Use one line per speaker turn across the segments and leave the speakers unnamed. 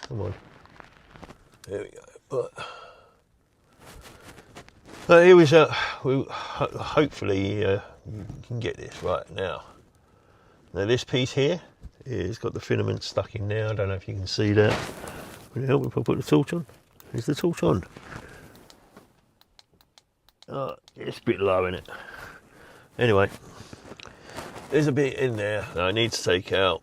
Come on. There we go. But here was hopefully you can get this right now. Now this piece here is got the filament stuck in there. I don't know if you can see that. Will it help if I put the torch on? Is the torch on? Oh, it's a bit low, isn't it? Anyway, there's a bit in there that I need to take out.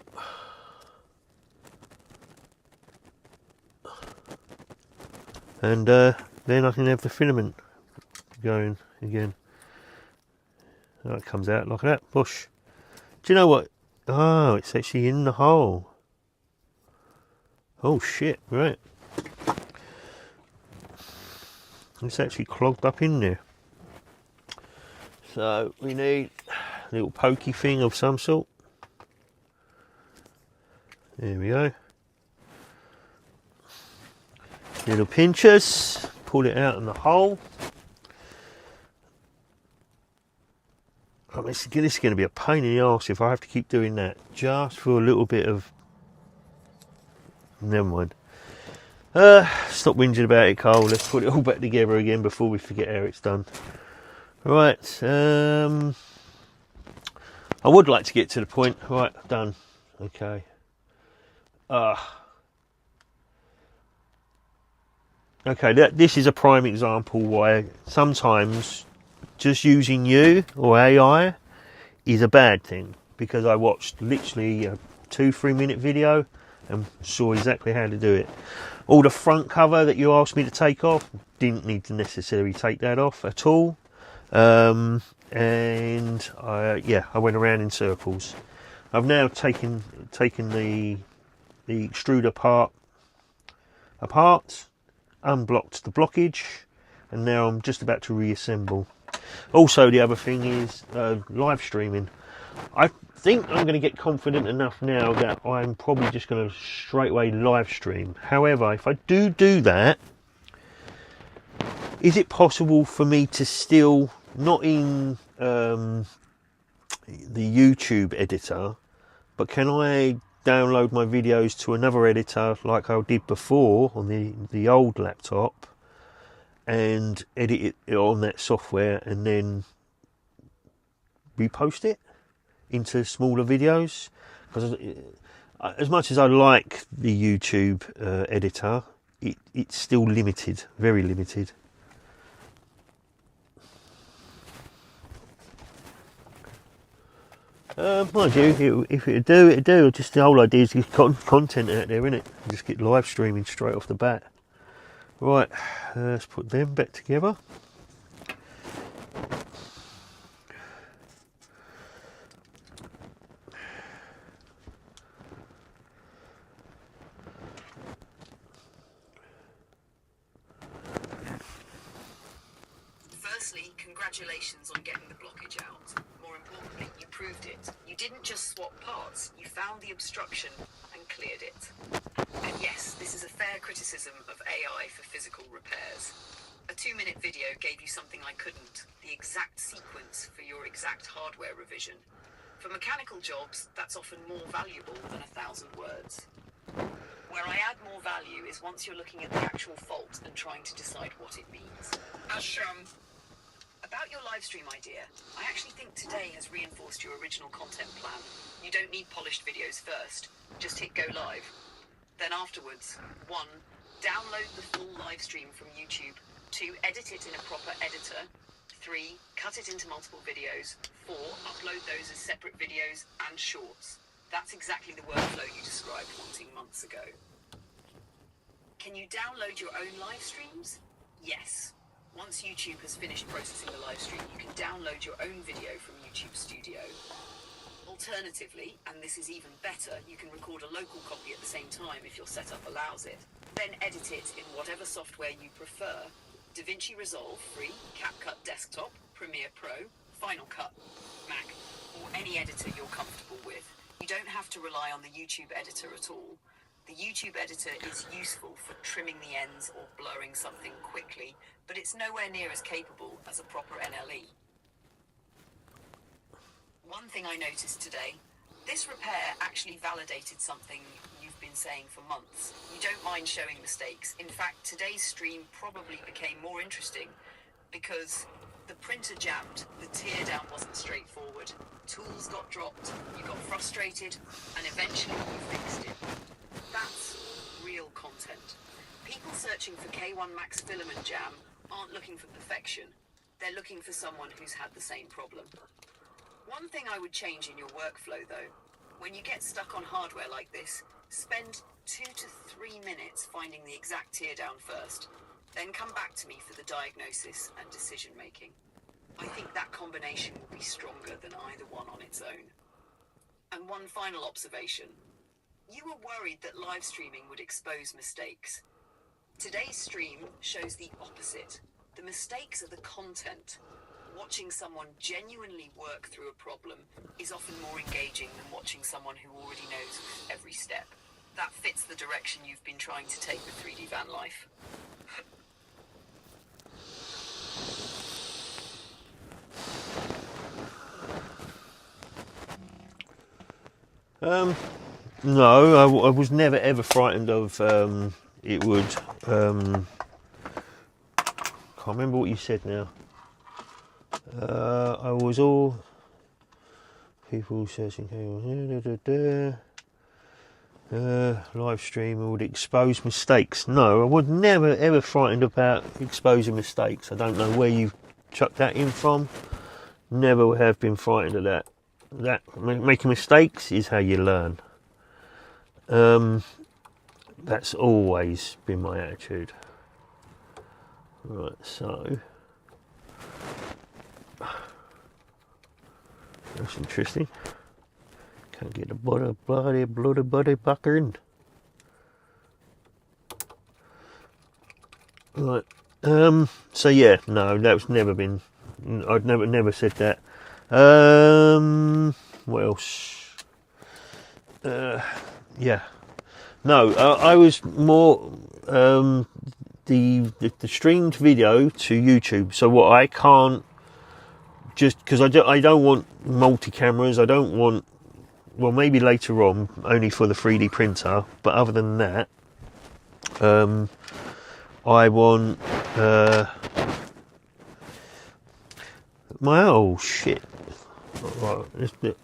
And then I can have the filament going again. That comes out like that. Bush. Do you know what? Oh, it's actually in the hole. Oh shit, right. It's actually clogged up in there. So we need a little pokey thing of some sort. There we go. Little pinchers. Pull it out in the hole. Oh, this is going to be a pain in the arse if I have to keep doing that. Just for a little bit of... Never mind. Stop whinging about it, Cole. Let's put it all back together again before we forget how it's done. Right. I would like to get to the point. Right, done. Okay. Okay, this is a prime example why sometimes just using you or AI is a bad thing, because I watched literally a 2-3 minute video and saw exactly how to do it. All the front cover that you asked me to take off, didn't need to necessarily take that off at all. And I went around in circles. I've now taken the extruder part apart, unblocked the blockage, and now I'm just about to reassemble. Also, the other thing is live streaming. I think I'm going to get confident enough now that I'm probably just going to straight away live stream. However, if I do that, is it possible for me to still, not in the YouTube editor, but can I download my videos to another editor like I did before on the old laptop and edit it on that software and then repost it into smaller videos? Because as much as I like the YouTube editor, it's still limited, very limited. Mind you, if it'd do. Just the whole idea is to get content out there, innit? Just get live streaming straight off the bat. Right, let's put them back together.
Firstly, congratulations on getting the blockage out. More importantly, you proved it. You didn't just swap parts, you found the obstruction and cleared it. And yes, this is a fair criticism of AI for physical repairs. A 2-minute video gave you something I couldn't, the exact sequence for your exact hardware revision. For mechanical jobs, that's often more valuable than 1,000 words. Where I add more value is once you're looking at the actual fault and trying to decide what it means. About your live stream idea, I actually think today has reinforced your original content plan. You don't need polished videos first, just hit go live. Then afterwards, 1, download the full live stream from YouTube. 2, edit it in a proper editor. 3, cut it into multiple videos. 4, upload those as separate videos and shorts. That's exactly the workflow you described wanting months ago. Can you download your own live streams? Yes. Once YouTube has finished processing the live stream, you can download your own video from YouTube Studio. Alternatively, and this is even better, you can record a local copy at the same time if your setup allows it. Then edit it in whatever software you prefer. DaVinci Resolve free, CapCut Desktop, Premiere Pro, Final Cut, Mac, or any editor you're comfortable with. You don't have to rely on the YouTube editor at all. The YouTube editor is useful for trimming the ends or blurring something quickly, but it's nowhere near as capable as a proper NLE. One thing I noticed today, this repair actually validated something you've been saying for months. You don't mind showing mistakes. In fact, today's stream probably became more interesting because the printer jammed, the teardown wasn't straightforward, tools got dropped, you got frustrated, and eventually you fixed it. That's real content. People searching for K1 Max filament jam aren't looking for perfection. They're looking for someone who's had the same problem. One thing I would change in your workflow though, when you get stuck on hardware like this, spend 2 to 3 minutes finding the exact teardown first. Then come back to me for the diagnosis and decision making. I think that combination will be stronger than either one on its own. And one final observation. You were worried that live streaming would expose mistakes. Today's stream shows the opposite. The mistakes are the content. Watching someone genuinely work through a problem is often more engaging than watching someone who already knows every step. That fits the direction you've been trying to take with 3D van life.
No, I was never ever frightened of it would. Can't remember what you said now. I was all people searching live stream would expose mistakes. No, I was never ever frightened about exposing mistakes. I don't know where you've chucked that in from. Never have been frightened of that. That making mistakes is how you learn. That's always been my attitude. Right, so that's interesting. Can't get the bloody buckerin'. Right. So yeah, no, that's never been. I'd never said that. What else? Yeah. No, I was more the streamed video to YouTube. So what I can't just because I don't want multi cameras. I don't want. Well, maybe later on, only for the 3D printer. But other than that, I want my oh shit. Right, this bit.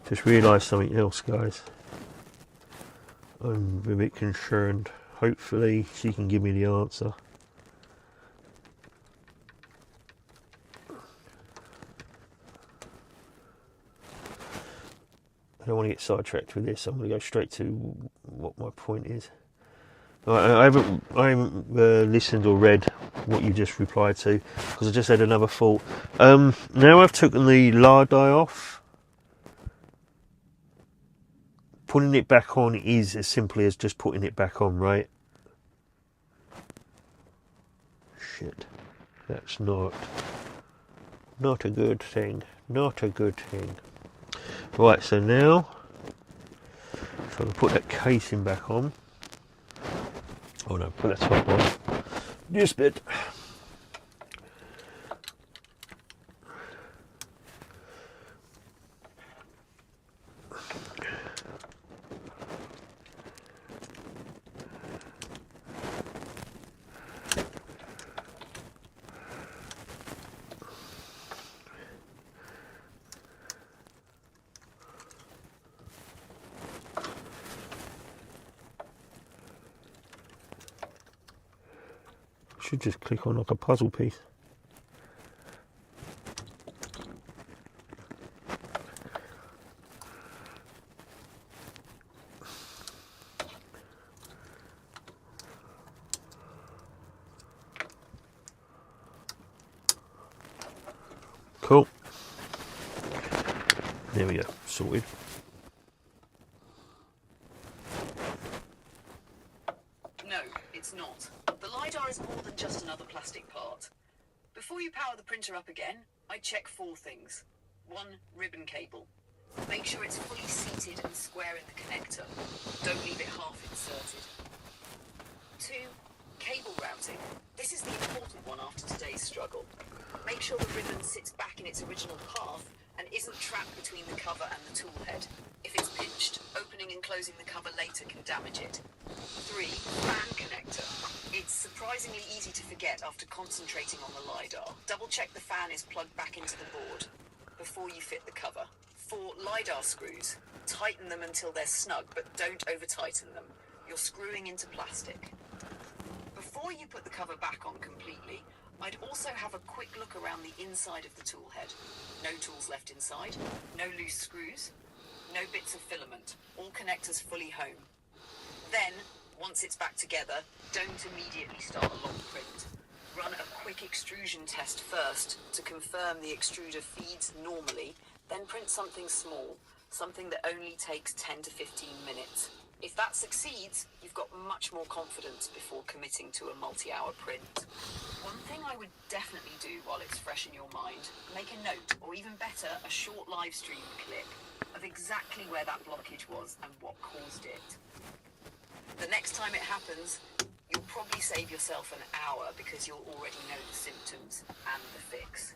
Just realised something else, guys. I'm a bit concerned. Hopefully, she can give me the answer. I don't want to get sidetracked with this. I'm going to go straight to what my point is. I haven't listened or read what you just replied to because I just had another thought. Now I've taken the lard die off. Putting it back on is as simply as just putting it back on, right? Shit, that's not a good thing. Not a good thing. Right, so now if I can put that casing back on. Oh no, put that top on. Just a bit. Should just click on like a puzzle piece. Cool. There we go, sorted.
No, it's not. The LiDAR is more than just another plastic part. Before you power the printer up again, I check 4 things. 1, ribbon cable. Make sure it's fully seated and square in the connector. Don't leave it half inserted. 2, cable routing. This This is the important one after today's struggle. Make sure the ribbon sits back in its original path and isn't trapped between the cover and the tool head. If it's pinched, opening and closing the cover later can damage it. 3. Fan connector. It's surprisingly easy to forget after concentrating on the LiDAR. Double check the fan is plugged back into the board before you fit the cover. 4. LiDAR screws. Tighten them until they're snug, but don't over-tighten them. You're screwing into plastic. Before you put the cover back on completely, I'd also have a quick look around the inside of the tool head. No tools left inside, no loose screws, no bits of filament, all connectors fully home. Then, once it's back together, don't immediately start a long print. Run a quick extrusion test first to confirm the extruder feeds normally, then print something small, something that only takes 10 to 15 minutes. If that succeeds, you've got much more confidence before committing to a multi-hour print. One thing I would definitely do while it's fresh in your mind, make a note, or even better, a short live stream clip of exactly where that blockage was and what caused it. The next time it happens, you'll probably save yourself an hour because you'll already know the symptoms and the fix.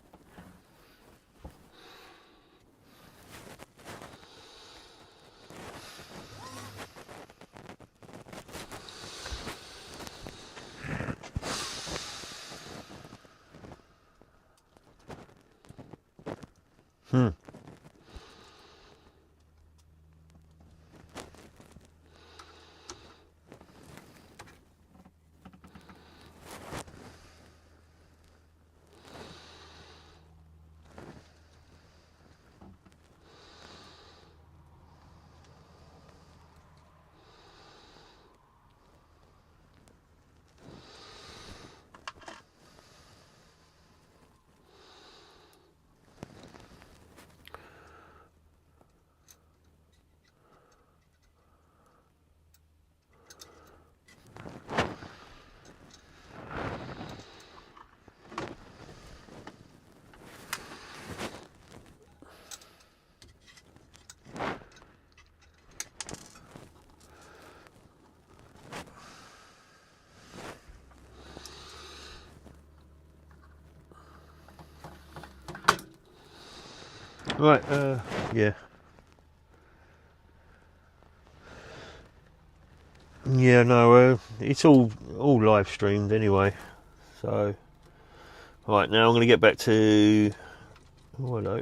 Right, yeah. Yeah, no, it's all live streamed anyway. So, right, now I'm going to get back to... Oh, hello.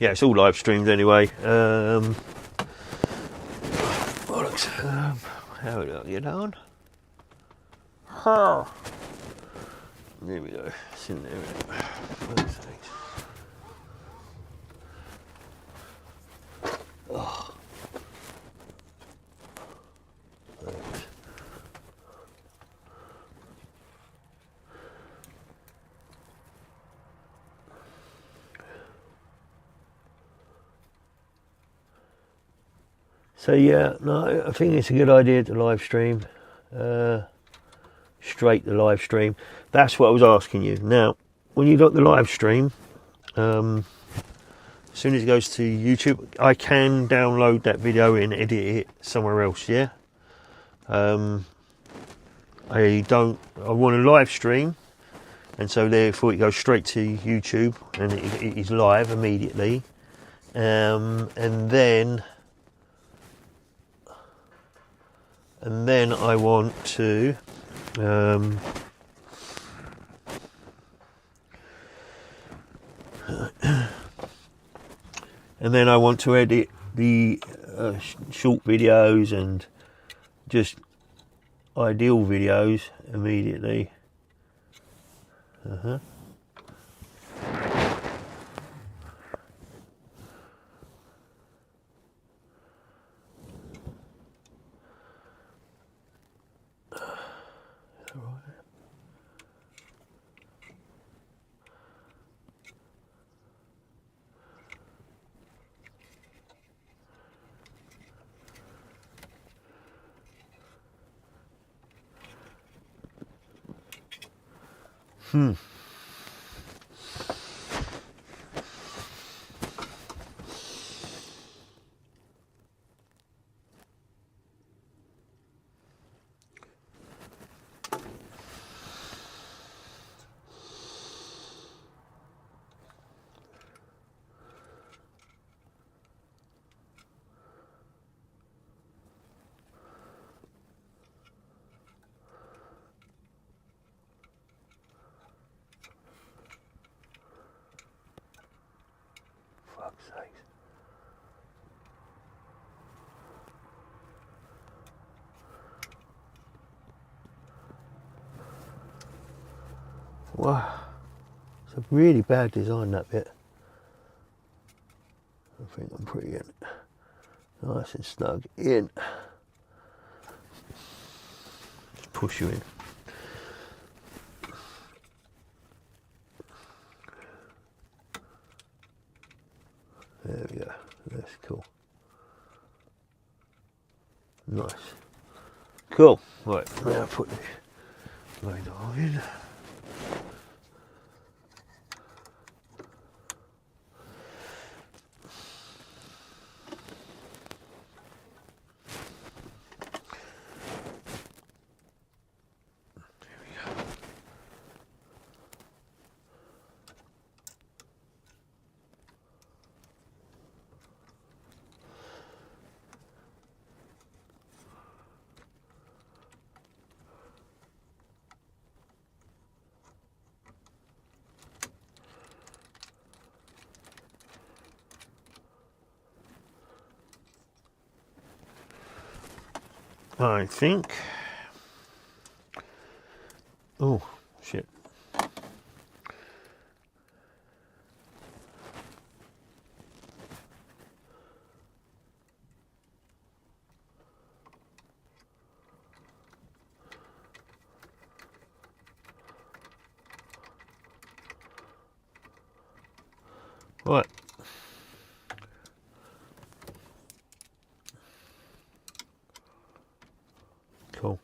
Yeah, it's all live streamed anyway. Bollocks. How do I get on? There we go. It's in there. Oh. So yeah, no, I think it's a good idea to live stream, straight to live stream. That's what I was asking you. Now, when you got the live stream, as soon as it goes to YouTube, I can download that video and edit it somewhere else. Yeah. I want to live stream, and so therefore it goes straight to YouTube and it is live immediately, and then I want to edit the short videos and just ideal videos immediately. Fuck's sake. Wow, it's a really bad design, that bit. I think I'm pretty in. Nice and snug in. Just push you in. There we go. That's cool. Nice. Cool. Right, now put the radar in. I think. Oh, shit. Right. Cool.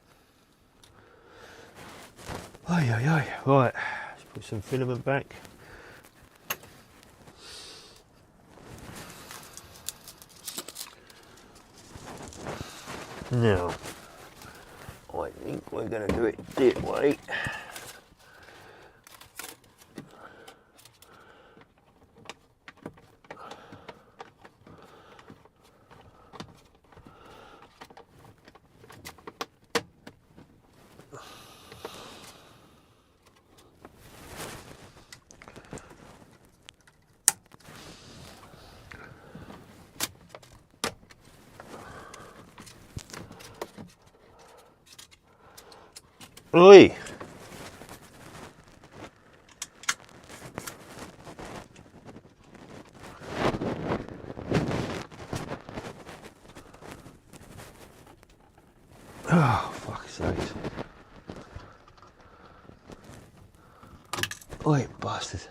Ay, ay, ay. Right, let's put some filament back. Now, I think we're going to do it this way. Oi! Oh, fuck's sake. Oi, bastard.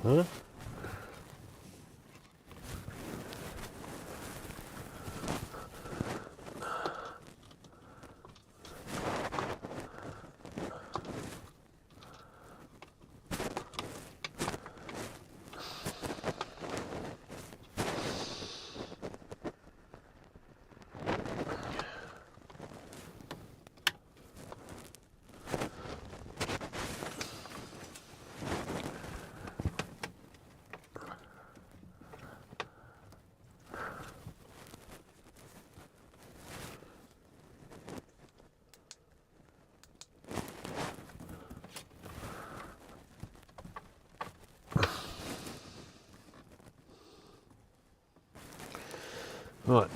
Huh? Right.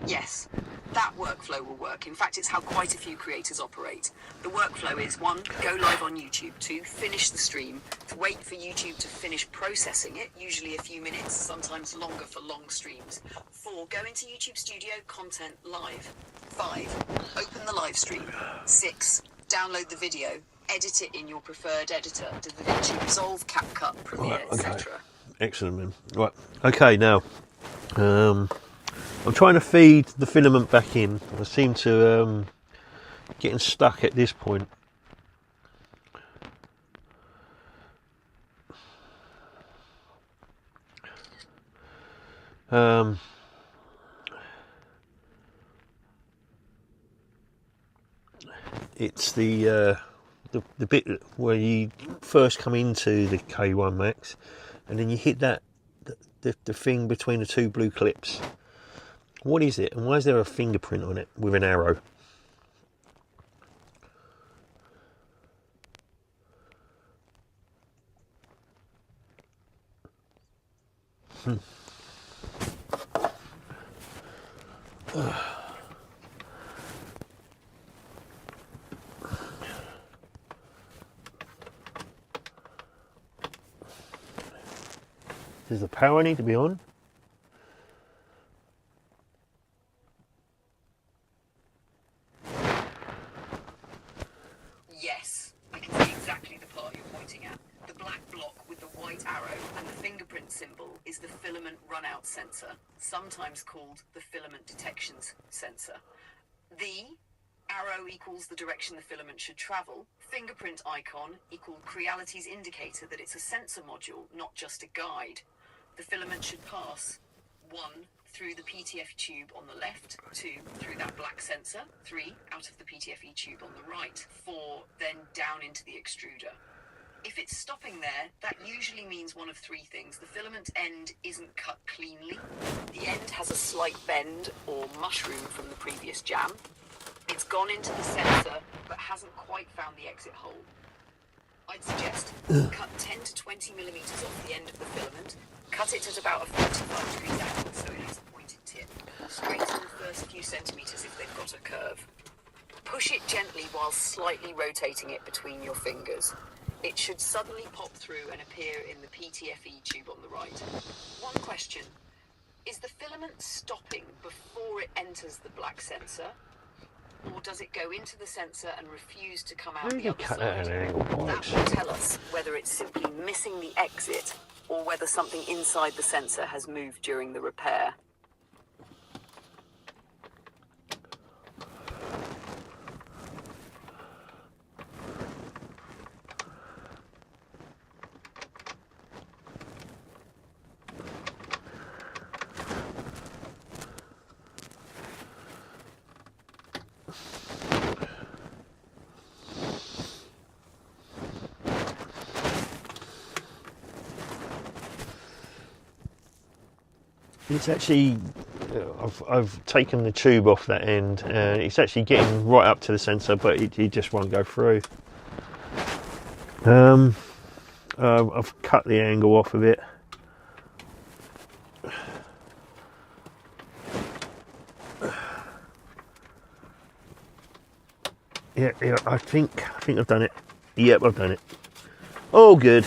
Yes, that workflow will work. In fact, it's how quite a few creators operate. The workflow is 1, go live on YouTube, 2, finish the stream, wait for YouTube to finish processing it, usually a few minutes, sometimes longer for long streams. 4, go into YouTube Studio, content live. 5, open the live stream. 6, download the video, edit it in your preferred editor, DaVinci Resolve, CapCut, Premiere,
Right, okay.
etc.
Excellent, man. Right, okay, now I'm trying to feed the filament back in. I seem to getting stuck at this point. It's the bit where you first come into the K1 Max, and then you hit that the thing between the two blue clips. What is it, and why is there a fingerprint on it with an arrow? Does the power need to be on?
Yes, I can see exactly the part you're pointing at. The black block with the white arrow and the fingerprint symbol is the filament runout sensor, sometimes called the filament detections sensor. The arrow equals the direction the filament should travel. Fingerprint icon equals Creality's indicator that it's a sensor module, not just a guide. The filament should pass 1, through the PTFE tube on the left, 2, through that black sensor, 3, out of the PTFE tube on the right, 4, then down into the extruder. If it's stopping there, that usually means one of 3 things. The filament end isn't cut cleanly, the end has a slight bend or mushroom from the previous jam, it's gone into the sensor but hasn't quite found the exit hole. I'd suggest cut 10 to 20 millimeters off the end of the filament, cut it at about a 45 degrees angle so it has a pointed tip. Straighten the first few centimeters if they've got a curve. Push it gently while slightly rotating it between your fingers. It should suddenly pop through and appear in the PTFE tube on the right. One question, is the filament stopping before it enters the black sensor? Or does it go into the sensor and refuse to come out the other side? That will tell us whether it's simply missing the exit or whether something inside the sensor has moved during the repair.
It's actually, I've taken the tube off that end and it's actually getting right up to the sensor, but it just won't go through. I've cut the angle off of it. Yeah, I think I've done it. Yep, I've done it. All good.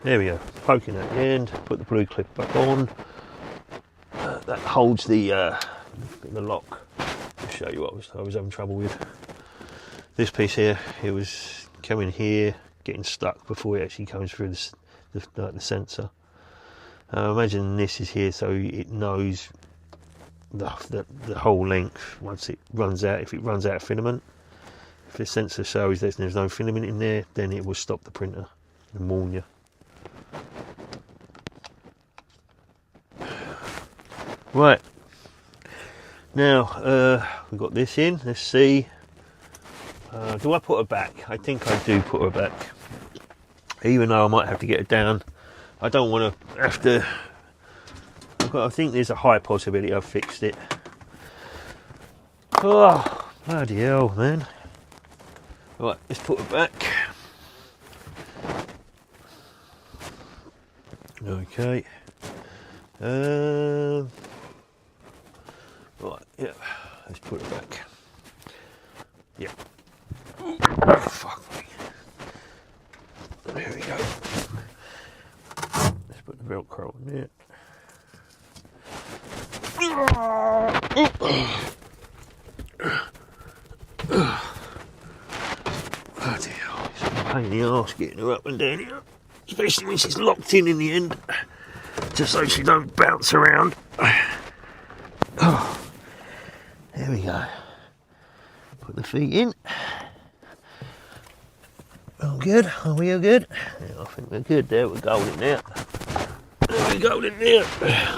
There we go, poking at the end, put the blue clip back on. That holds the lock. I'll show you what I was having trouble with. This piece here, it was coming here, getting stuck before it actually comes through the sensor. Imagine this is here so it knows the whole length once it runs out. If it runs out of filament, if the sensor shows there's no filament in there, then it will stop the printer and warn you. Right, now we've got this in. Let's see. Do I put her back? I think I do put her back, even though I might have to get it down. I don't want to have to. I think there's a high possibility I've fixed it. Oh, bloody hell, man. Right, let's put it back. Okay. Right, yeah, let's put it back. Yeah. Oh, fuck me. There we go. Let's put the Velcro in there. Bloody hell, it's a pain in the arse getting her up and down here. Especially when she's locked in the end. Just so she don't bounce around. Oh, there we go. Put the feet in. All good? Are we all good? Yeah, I think we're good there. We're golden there. There we go in there.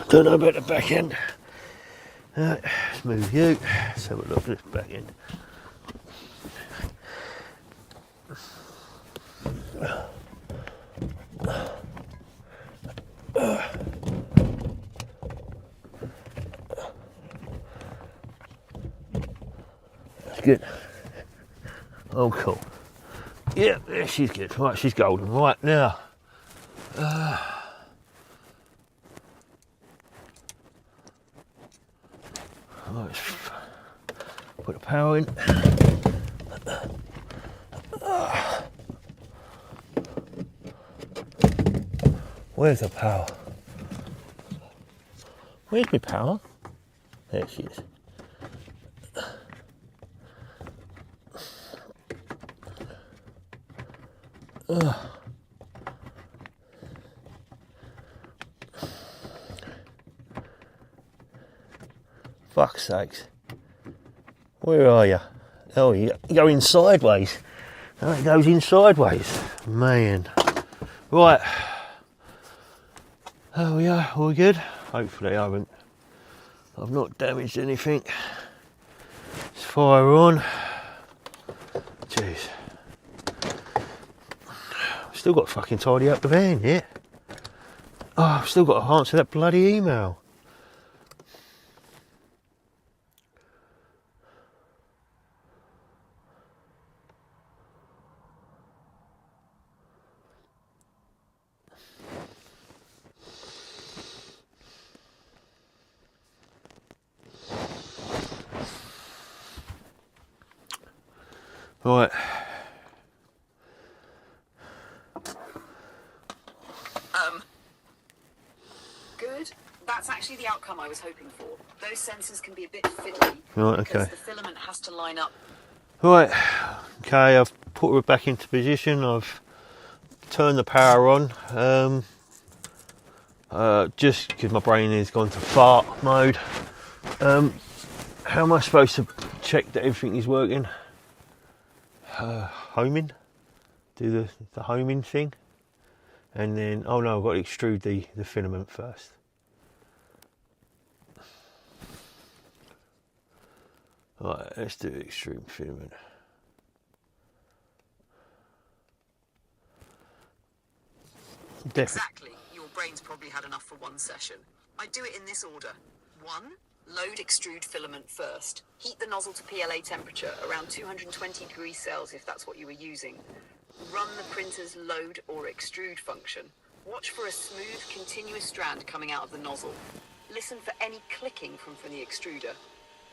Don't know about the back end. Right, let's move you. Let's have a look at this back end. That's good. Oh, cool. Yeah, there she's good. Right, she's golden. Right, now. Let's put the power in. Where's the power? Where's my power? There she is. Fuck's sakes. Where are you? Oh, you're going sideways. Oh, it goes in sideways. Man. Right. There we are. All good? Hopefully I've not damaged anything. Let's fire on. Jeez. Still got to fucking tidy up the van, yeah? Oh, I've still got to answer that bloody email. Right.
Good. That's actually the outcome I was hoping for. Those sensors can be a bit fiddly.
Right, okay.
Because the filament has to line up.
Right. Okay, I've put her back into position. I've turned the power on. Just because my brain has gone to fart mode. How am I supposed to check that everything is working? Homing, do the homing thing, and then oh no, I've got to extrude the filament first. Right, let's do extrude filament.
Exactly. Your brain's probably had enough for one session. I do it in this order. 1. Load extrude filament first. Heat the nozzle to PLA temperature, around 220 degrees Celsius if that's what you were using. Run the printer's load or extrude function. Watch for a smooth, continuous strand coming out of the nozzle. Listen for any clicking from the extruder.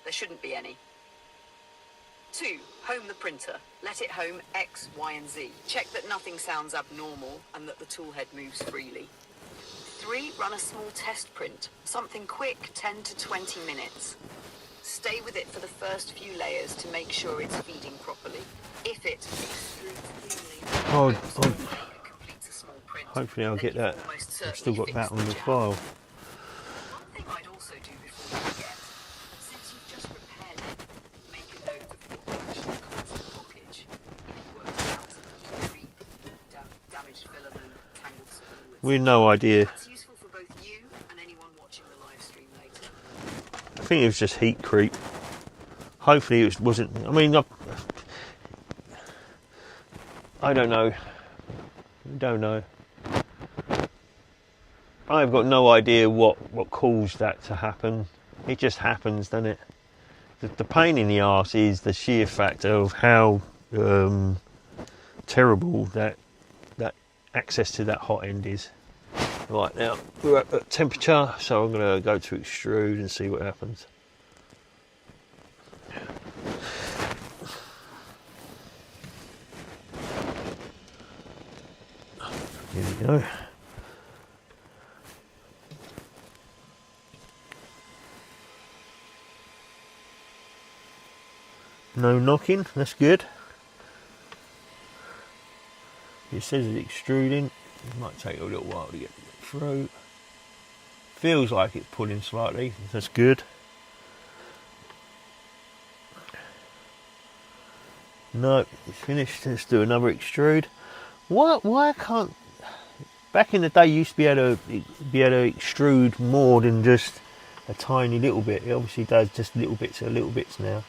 There shouldn't be any. 2. Home the printer. Let it home X, Y, and Z. Check that nothing sounds abnormal and that the tool head moves freely. 3. Run a small test print. Something quick, 10 to 20 minutes. Stay with it for the first few layers to make sure it's feeding properly. If it extrudes cleanly, completes a small print,
hopefully I'll get that. I've still got that on the file.
One thing I'd also do before you forget, since you've just repaired it, make a note of the actual constant blockage. If it works out to be damaged filament, tangled spool,
We've no idea.
that's useful for both you and anyone watching the live stream later.
I think it was just heat creep. Hopefully it wasn't. I mean, I don't know. Don't know. I've got no idea what caused that to happen. It just happens, doesn't it? The pain in the arse is the sheer fact of how terrible that access to that hot end is. Right, now we're at temperature, so I'm going to go to extrude and see what happens. Here we go. No knocking, that's good. It says it's extruding. It might take a little while to get through. Feels like it's pulling slightly, that's good. No, it's finished. Let's do another extrude. Why can't... Back in the day you used to be able to extrude more than just a tiny little bit. It obviously does just little bits now.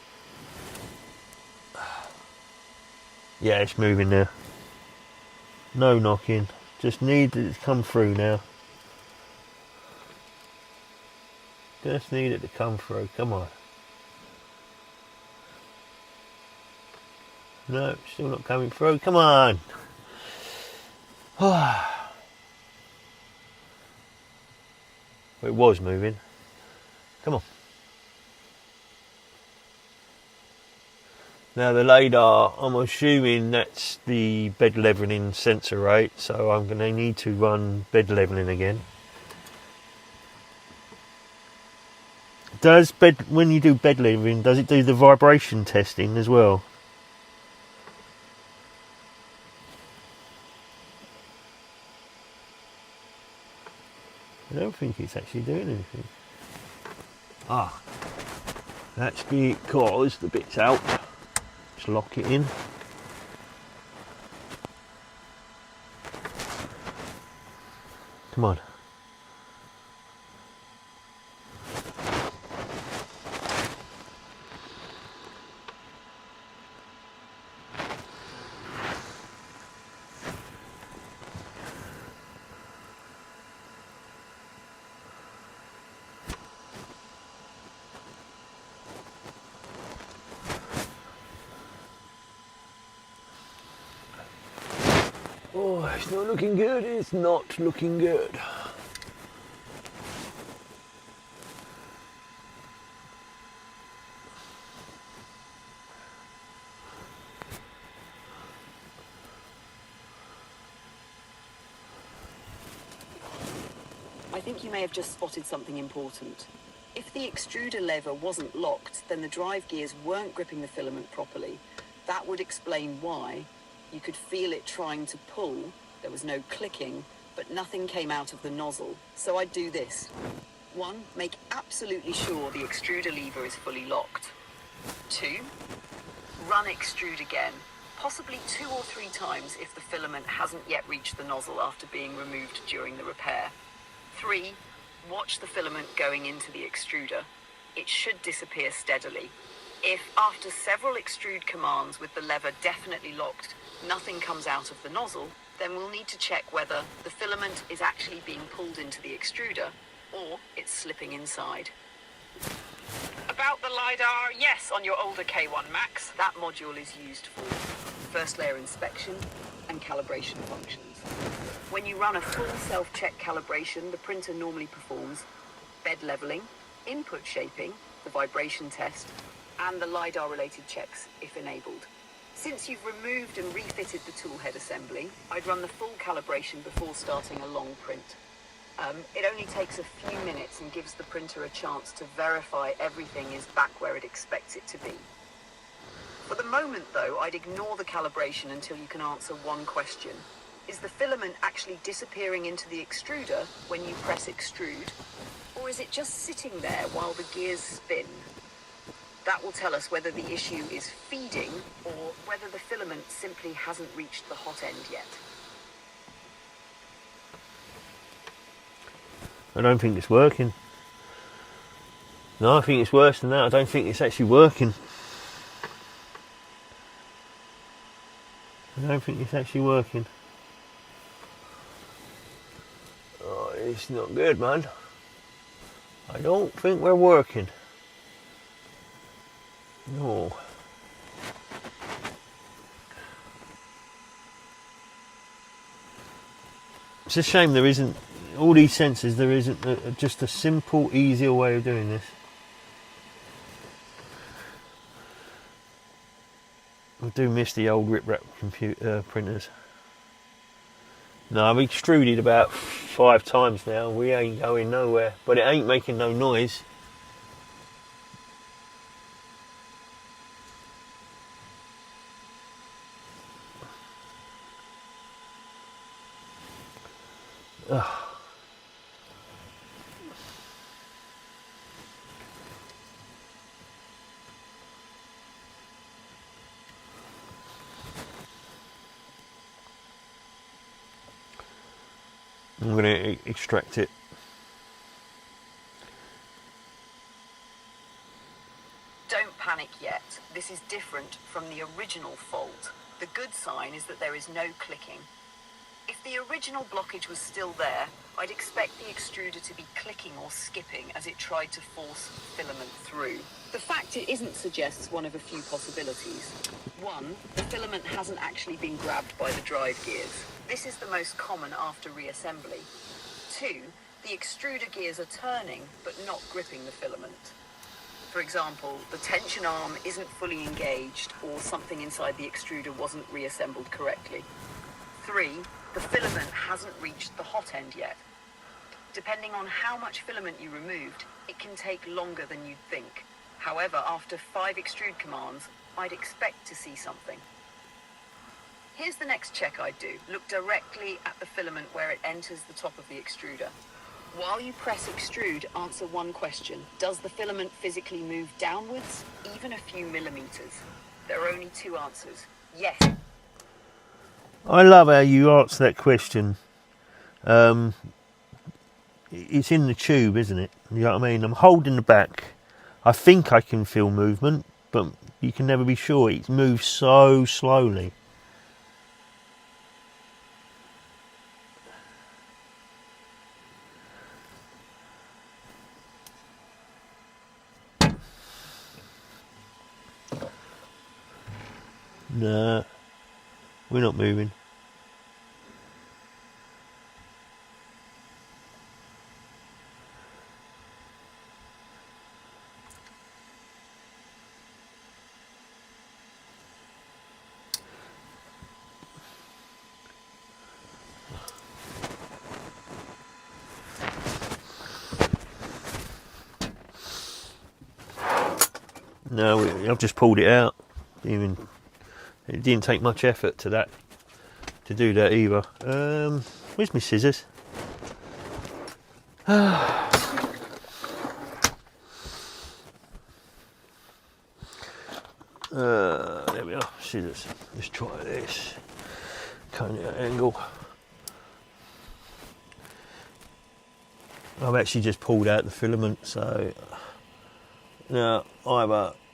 Yeah, it's moving now. No knocking. Just need it to come through now. Just need it to come through. Come on. No, still not coming through. Come on. It was moving. Come on. Now the LiDAR, I'm assuming that's the bed leveling sensor rate, so I'm going to need to run bed leveling again. When you do bed leveling, does it do the vibration testing as well? I don't think it's actually doing anything. Ah, that's because the bit's out. Let's lock it in. Come on. Oh, it's not looking good. It's not looking good.
I think you may have just spotted something important. If the extruder lever wasn't locked, then the drive gears weren't gripping the filament properly. That would explain why. You could feel it trying to pull. There was no clicking, but nothing came out of the nozzle. So I'd do this. 1. Make absolutely sure the extruder lever is fully locked. 2. Run extrude again, possibly 2 or 3 times if the filament hasn't yet reached the nozzle after being removed during the repair. 3. Watch the filament going into the extruder. It should disappear steadily. If, after several extrude commands with the lever definitely locked, nothing comes out of the nozzle, then we'll need to check whether the filament is actually being pulled into the extruder or it's slipping inside. About the LiDAR, yes, on your older K1 Max, that module is used for first layer inspection and calibration functions. When you run a full self-check calibration, the printer normally performs bed leveling, input shaping, the vibration test, and the LiDAR-related checks if enabled. Since you've removed and refitted the toolhead assembly, I'd run the full calibration before starting a long print. It only takes a few minutes and gives the printer a chance to verify everything is back where it expects it to be. For the moment though, I'd ignore the calibration until you can answer one question. Is the filament actually disappearing into the extruder when you press extrude, or is it just sitting there while the gears spin? That will tell us whether the issue is feeding or whether the filament simply hasn't reached the hot end yet.
I don't think it's working. No, I think it's worse than that. I don't think it's actually working. I don't think it's actually working. Oh, it's not good, man. I don't think we're working. No. It's a shame there isn't, all these sensors, there isn't just a simple, easier way of doing this. I do miss the old rip-wrap computer printers. No, I've extruded about 5 times now. We ain't going nowhere, but it ain't making no noise. Ugh. I'm going to extract it.
Don't panic yet. This is different from the original fault. The good sign is that there is no clicking. If the original blockage was still there, I'd expect the extruder to be clicking or skipping as it tried to force filament through. The fact it isn't suggests one of a few possibilities. 1, the filament hasn't actually been grabbed by the drive gears. This is the most common after reassembly. 2, the extruder gears are turning but not gripping the filament. For example, the tension arm isn't fully engaged or something inside the extruder wasn't reassembled correctly. 3, the filament hasn't reached the hot end yet. Depending on how much filament you removed, it can take longer than you'd think. However, after 5 extrude commands, I'd expect to see something. Here's the next check I'd do. Look directly at the filament where it enters the top of the extruder. While you press extrude, answer one question. Does the filament physically move downwards, even a few millimeters? There are only 2 answers. Yes.
I love how you answer that question. It's in the tube, isn't it? You know what I mean? I'm holding the back. I think I can feel movement, but you can never be sure. It moves so slowly. Nah, we're not moving. No, I've just pulled it out. It didn't take much effort to do that either. Where's my scissors? There we are, scissors. Let's try this. Kind of angle. I've actually just pulled out the filament, so now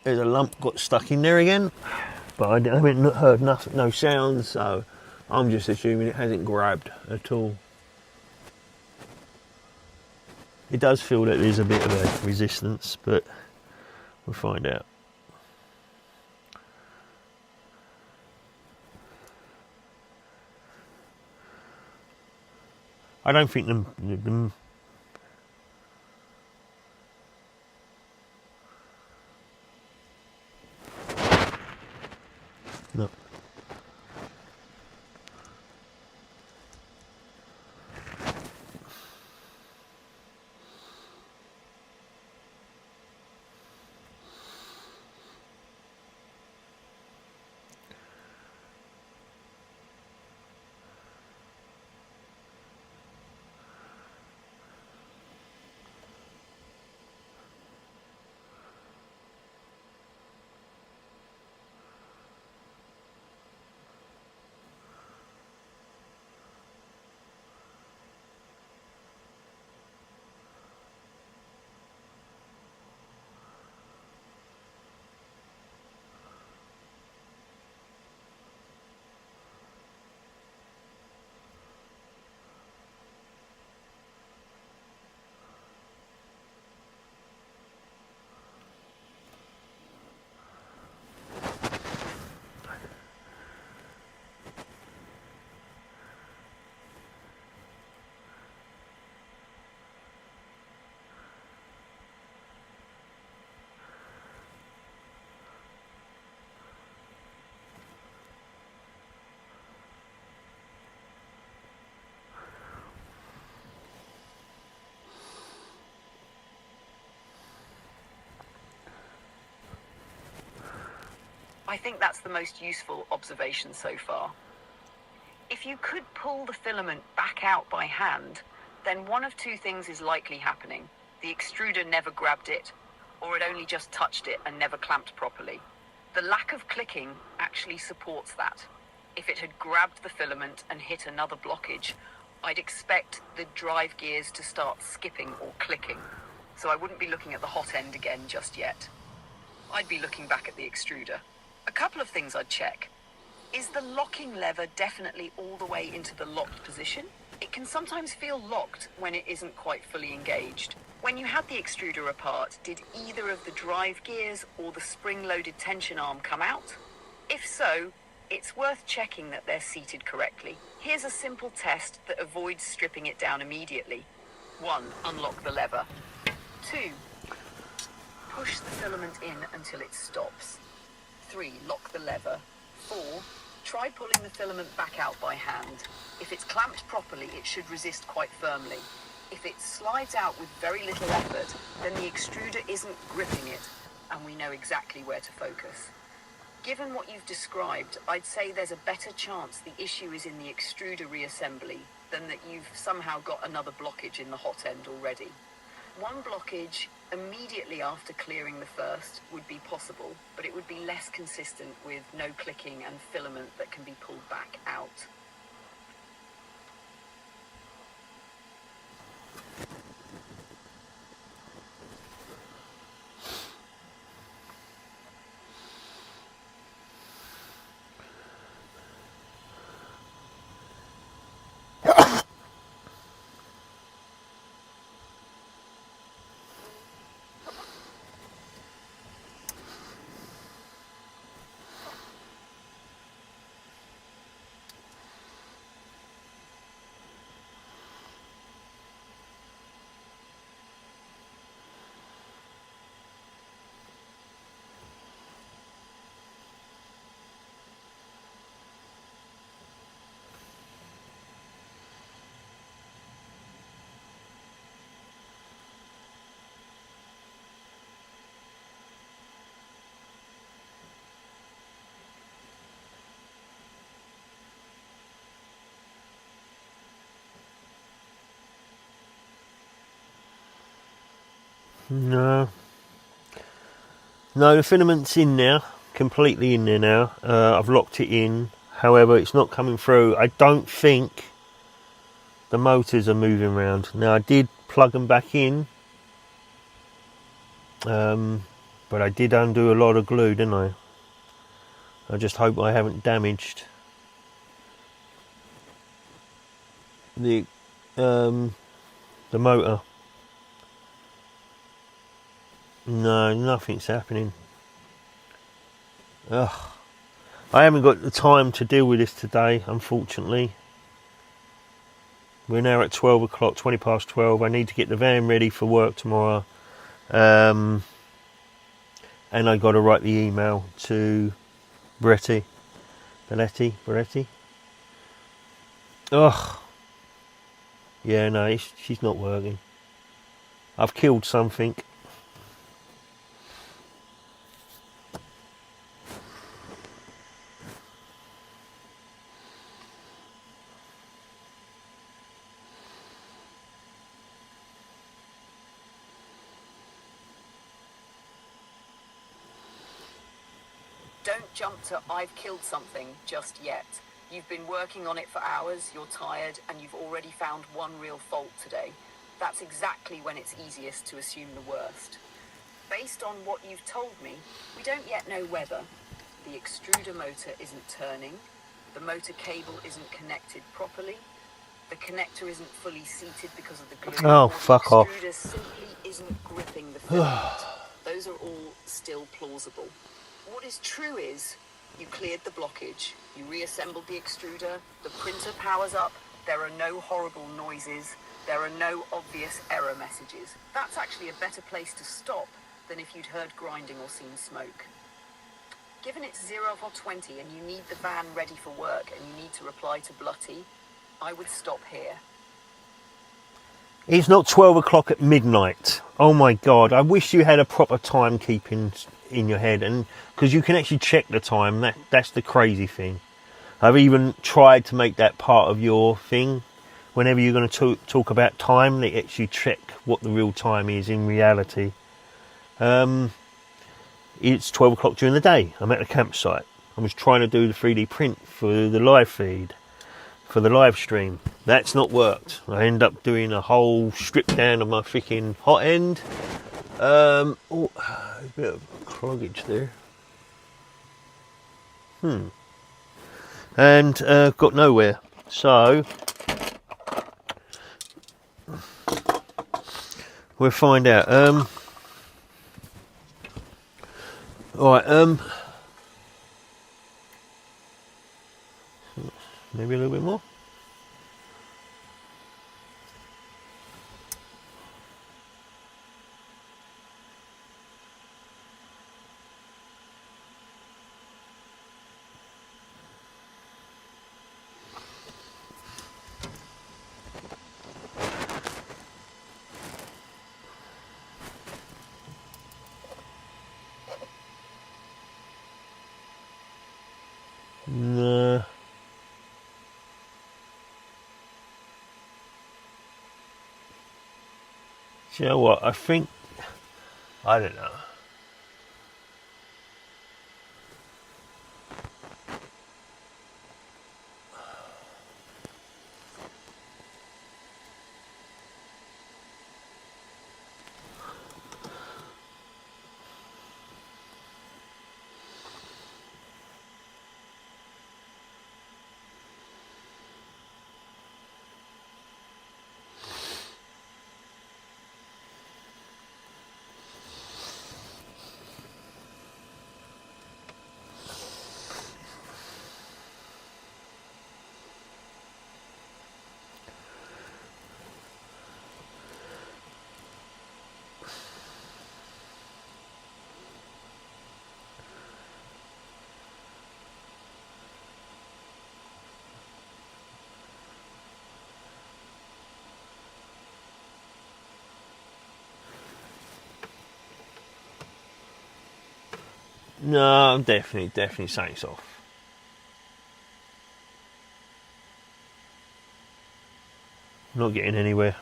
there's a lump got stuck in there again, but I haven't heard no sounds, so I'm just assuming it hasn't grabbed at all. It does feel that there's a bit of a resistance, but we'll find out. I don't think them no.
I think that's the most useful observation so far. If you could pull the filament back out by hand, then one of two things is likely happening. The extruder never grabbed it, or it only just touched it and never clamped properly. The lack of clicking actually supports that. If it had grabbed the filament and hit another blockage, I'd expect the drive gears to start skipping or clicking. So I wouldn't be looking at the hot end again just yet. I'd be looking back at the extruder. A couple of things I'd check. Is the locking lever definitely all the way into the locked position? It can sometimes feel locked when it isn't quite fully engaged. When you had the extruder apart, did either of the drive gears or the spring-loaded tension arm come out? If so, it's worth checking that they're seated correctly. Here's a simple test that avoids stripping it down immediately. 1. Unlock the lever. 2. Push the filament in until it stops. 3. Lock the lever. 4. Try pulling the filament back out by hand. If it's clamped properly, it should resist quite firmly. If it slides out with very little effort, then the extruder isn't gripping it, and we know exactly where to focus. Given what you've described, I'd say there's a better chance the issue is in the extruder reassembly than that you've somehow got another blockage in the hot end already. One blockage immediately after clearing the first would be possible, but it would be less consistent with no clicking and filament that can be pulled back out.
No, the filament's in now, completely in there now. I've locked it in, however it's not coming through. I don't think the motors are moving around. Now I did plug them back in, but I did undo a lot of glue, didn't I? I just hope I haven't damaged the motor. No, nothing's happening. Ugh. I haven't got the time to deal with this today, unfortunately. We're now at 12 o'clock, 20 past 12. I need to get the van ready for work tomorrow. And I got to write the email to Belletti. Ugh. Yeah, no, she's not working. I've killed something.
Don't jump to "I've killed something" just yet. You've been working on it for hours, you're tired, and you've already found one real fault today. That's exactly when it's easiest to assume the worst. Based on what you've told me, we don't yet know whether the extruder motor isn't turning, the motor cable isn't connected properly, the connector isn't fully seated because of the glue,
Oh,
or
fuck
the
off.
extruder simply isn't gripping the filament. Those are all still plausible. What is true is, you cleared the blockage, you reassembled the extruder, the printer powers up, there are no horrible noises, there are no obvious error messages. That's actually a better place to stop than if you'd heard grinding or seen smoke. Given it's 0 or 20 and you need the van ready for work and you need to reply to Belletti, I would stop here.
It's not 12 o'clock at midnight. Oh my God, I wish you had a proper timekeeping in your head, and because you can actually check the time. That's the crazy thing. I've even tried to make that part of your thing. Whenever you're going to talk about time, they actually check what the real time is in reality. It's 12 o'clock during the day. I'm at the campsite. I was trying to do the 3D print for the live feed, for the live stream. That's not worked. I end up doing a whole strip down of my freaking hot end. Oh, a bit of cloggage there. And got nowhere. So we'll find out. Alright, maybe a little bit more. No. Do you know what? I think, I don't know. No, I'm definitely something's off. Not getting anywhere.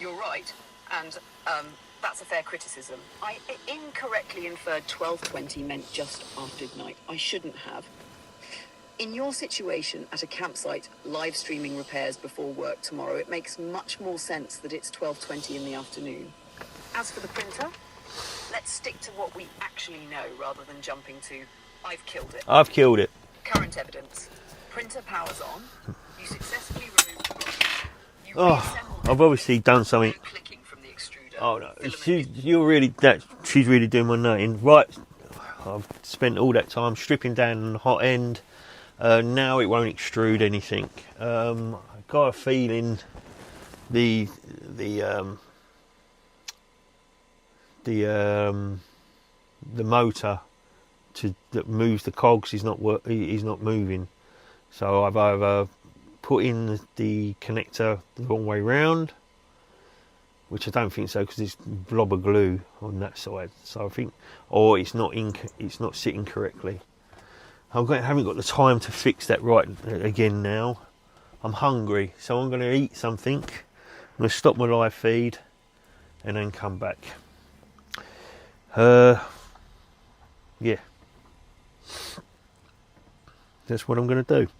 You're right, and that's a fair criticism. I incorrectly inferred 12:20 meant just after midnight. I shouldn't have. In your situation at a campsite, live streaming repairs before work tomorrow, it makes much more sense that it's 12:20 in the afternoon. As for the printer, let's stick to what we actually know rather than jumping to, I've killed it.
I've killed it.
Current evidence. Printer powers on. You successfully removed the blockage. You
Oh,
reassembled
I've obviously done something.
no clicking from the extruder.
Oh no,
Filament
she's really doing my nutting. Right, I've spent all that time stripping down the hot end. Now it won't extrude anything. I got a feeling the motor that moves the cogs is not moving. So I've either put in the connector the wrong way round, which I don't think so because there's blob of glue on that side. So I think, or it's not sitting correctly. I haven't got the time to fix that right again now. I'm hungry, so I'm going to eat something. I'm going to stop my live feed and then come back. Yeah. That's what I'm going to do.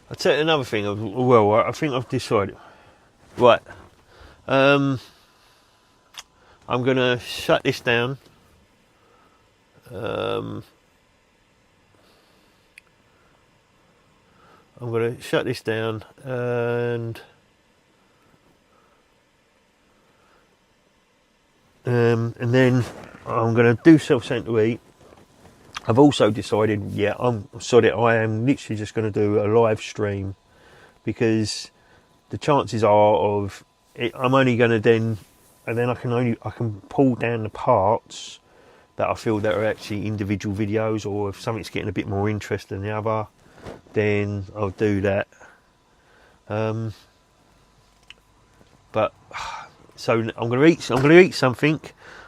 I'll tell you another thing. Well, I think I've decided. Right. I'm going to shut this down. I'm going to shut this down and then I'm going to do something to eat. I've also decided, I am literally just going to do a live stream because the chances are of it, I'm only going to then, and then I can pull down the parts that I feel that are actually individual videos, or if something's getting a bit more interest than the other, then I'll do that. But so I'm going to eat something.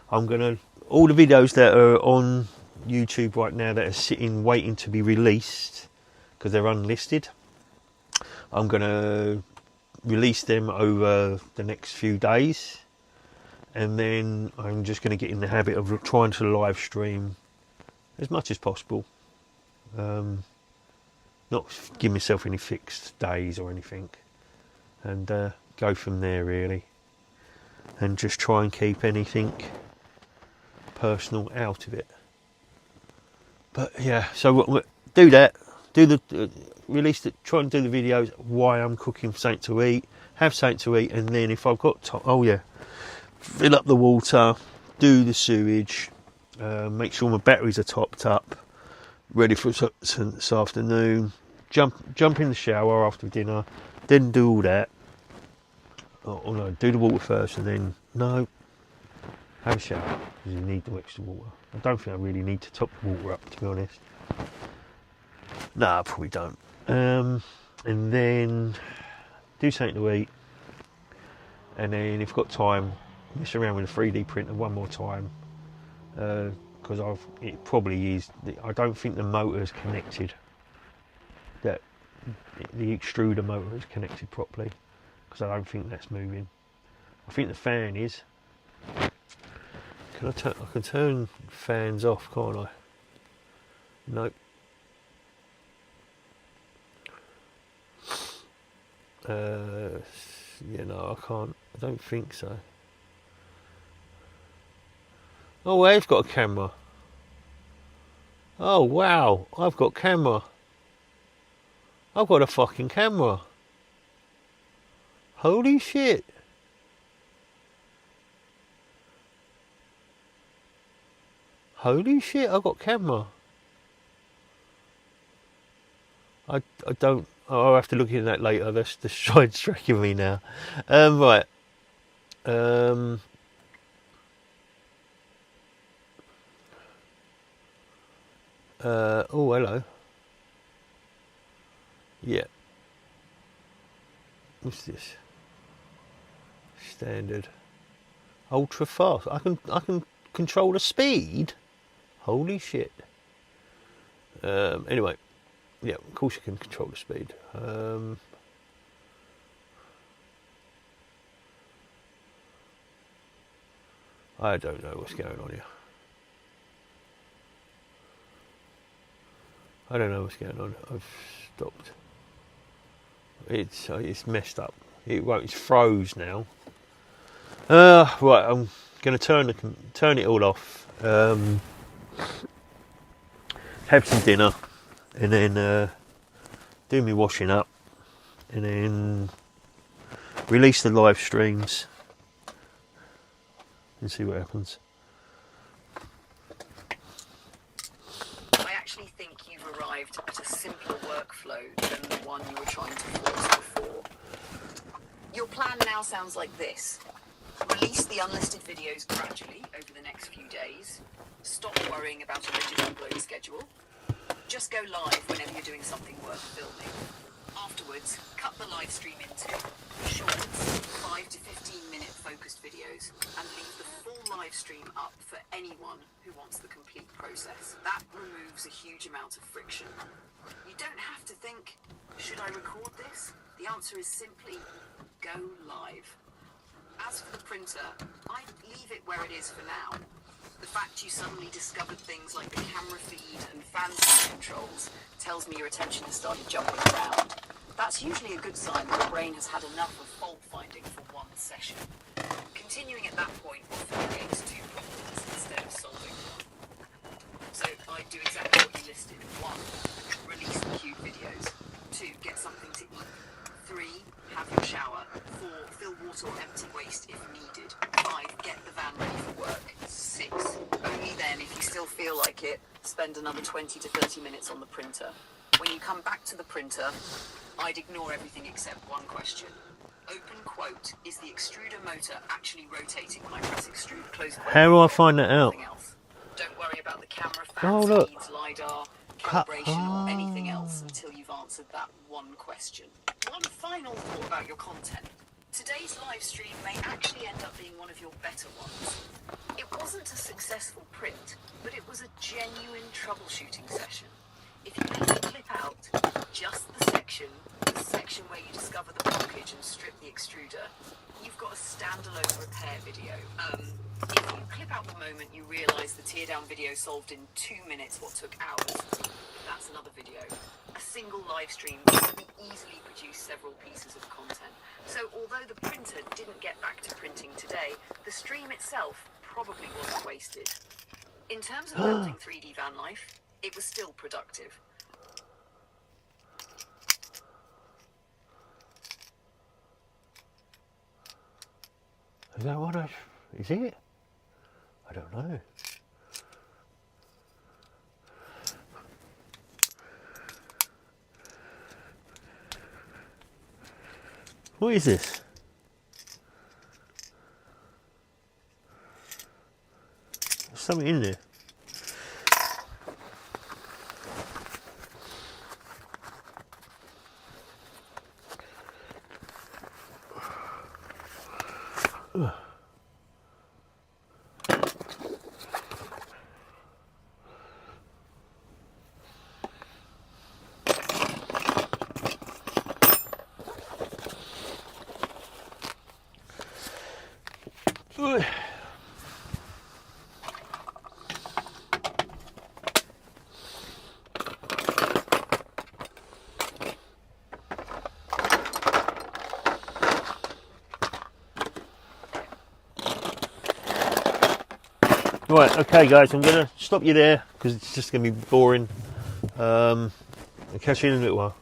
All the videos that are on YouTube right now that are sitting waiting to be released because they're unlisted, I'm going to release them over the next few days, and then I'm just going to get in the habit of trying to live stream as much as possible. Not give myself any fixed days or anything, and go from there really, and just try and keep anything personal out of it. But yeah, so we'll do that, do the release it, try and do the videos while I'm cooking something to eat, have something to eat, and then if I've got time, fill up the water, do the sewage, make sure my batteries are topped up, ready for this afternoon, jump in the shower after dinner, then do all that. Oh no, do the water first, and then have a shower, because you need the extra water. I don't think I really need to top the water up, to be honest. No, I probably don't. And then do something to eat, and then if I've got time, mess around with a 3D printer one more time, because it probably is. I don't think the motor is connected. That the extruder motor is connected properly, because I don't think that's moving. I think the fan is. I can turn fans off, can't I? Nope. No, I can't. I don't think so. Oh, I've got a camera. Oh, wow. I've got camera. I've got a fucking camera. Holy shit. Holy shit, I've got camera. I don't... I'll have to look into that later. That's distracting me now. Right. Oh, hello. Yeah. What's this? Standard. Ultra fast. I can control the speed. Holy shit. Anyway. Yeah, of course you can control the speed. I don't know what's going on here. I don't know what's going on. I've stopped. It's messed up. It's froze now. Right, I'm going to turn it all off. Have some dinner, and then do me washing up, and then release the live streams and see what happens.
I actually think you've arrived at a simpler workflow than the one you were trying to force before. Your plan now sounds like this. Release the unlisted videos gradually over the next few days. Stop worrying about a rigid upload schedule. Just go live whenever you're doing something worth filming. Afterwards, cut the live stream into short 5 to 15 minute focused videos and leave the full live stream up for anyone who wants the complete process. That removes a huge amount of friction. You don't have to think, should I record this? The answer is simply go live. As for the printer, I'd leave it where it is for now. The fact you suddenly discovered things like the camera feed and fan speed controls tells me your attention has started jumping around. That's usually a good sign that your brain has had enough of fault finding for one session. Continuing at that point often creates two problems instead of solving one. So I'd do exactly what you listed. 1. Release the queued videos. 2. Get something to eat. 3. Have your shower. 4. Fill water or empty waste if needed. 5. Get the van ready for work. 6. Only then, if you still feel like it, spend another 20 to 30 minutes on the printer. When you come back to the printer, I'd ignore everything except one question. open quote, is the extruder motor actually rotating when I press extrude, close quote.
How do I find that out?
Nothing else. Don't worry about the camera,
Oh,
fan
look.
speeds, LiDAR, calibration, or anything else until you've answered that one question. One final thought about your content. Today's live stream may actually end up being one of your better ones. It wasn't a successful print, but it was a genuine troubleshooting session. If you make the clip out, just the section where you discover the blockage and strip the extruder, you've got a standalone repair video. If you clip out the moment you realise the teardown video solved in 2 minutes what took hours, that's another video. A single live stream can easily produce several pieces of content. So although the printer didn't get back to printing today, the stream itself probably wasn't wasted. In terms of building 3D van life, it was still productive.
Is that what is it? I don't know. What is this? There's something in there. Right, okay guys, I'm going to stop you there because it's just going to be boring. I'll catch you in a little while.